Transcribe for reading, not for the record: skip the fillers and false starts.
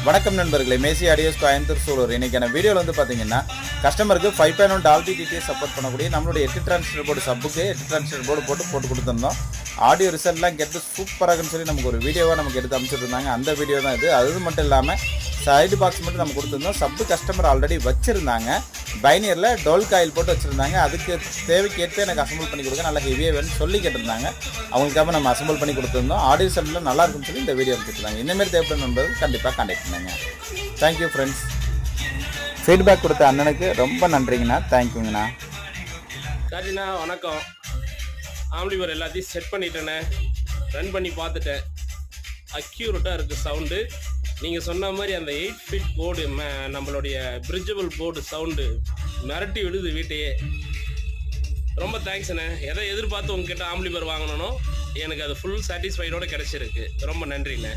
வணக்கம் நண்பர்களே, மேசி ஆடியோஸ் கோயம்புத்தூர் சூலூர். இன்றைக்கான வீடியோவில் வந்து பார்த்தீங்கன்னா கஸ்டமருக்கு 5.1 டால்பி டிடிஎஸ் சப்போர்ட் பண்ணக்கூடிய நம்மளுடைய 8 டிரான்ஸ்ஃபர் போர்டு சப்புக்கு 8 டிரான்ஸ்ஃபர் போர்டு போட்டு கொடுத்துருந்தோம். ஆடியோ ரிசல்ட்லாம் கேட்டு சூப்பராகன்னு சொல்லி நமக்கு ஒரு வீடியோவாக நமக்கு எடுத்து அனுப்பிச்சிட்டு இருந்தாங்க. அந்த வீடியோ தான் இது. அது மட்டும் இல்லாமல் சைடு பாக்ஸ் மட்டும் நம்ம கொடுத்துருந்தோம். சப்பு கஸ்டமர் ஆல்ரெடி வச்சுருந்தாங்க. பைனியரில் டோல் காயில் போட்டு வச்சுருந்தாங்க. அதுக்கு தேவைக்கேற்று எனக்கு அசம்பிள் பண்ணி கொடுக்க நல்லா ஹெவியாக வேணும்னு சொல்லி கேட்டிருந்தாங்க. அவங்களுக்காக நம்ம அசம்பிள் பண்ணி கொடுத்துருந்தோம். ஆடியோ ரிசல்ட்லாம் நல்லா இருக்குன்னு சொல்லி இந்த வீடியோ எடுத்துருந்தாங்க. இந்தமாரி தேவைப்படும் நண்பர்கள் கண்டிப்பாக கான்டாக்ட் பண்ணுங்க. Thank you friends. ஃபீட்பேக் கொடுத்த அண்ணனுக்கு ரொம்ப நன்றிங்கண்ணா. தேங்க்யூங்கண்ணா. ராஜினா வணக்கம். ஆம்லிவர் எல்லாத்தையும் செட் பண்ணிட்டேனே, ரன் பண்ணி பார்த்துட்டேன். அக்யூரேட்டாக இருக்குது சவுண்டு. நீங்கள் சொன்ன மாதிரி அந்த 8 ஃபீட் போர்டு நம்மளுடைய பிரிட்ஜபிள் போர்டு சவுண்டு மிரட்டி விடுது வீட்டையே. ரொம்ப தேங்க்ஸ்ண்ணே. எதை எதிர்பார்த்து உங்ககிட்ட ஆம்லிவர் வாங்கணும், எனக்கு அது ஃபுல் சாட்டிஸ்ஃபைடோடு கிடச்சிருக்கு. ரொம்ப நன்றிண்ணே.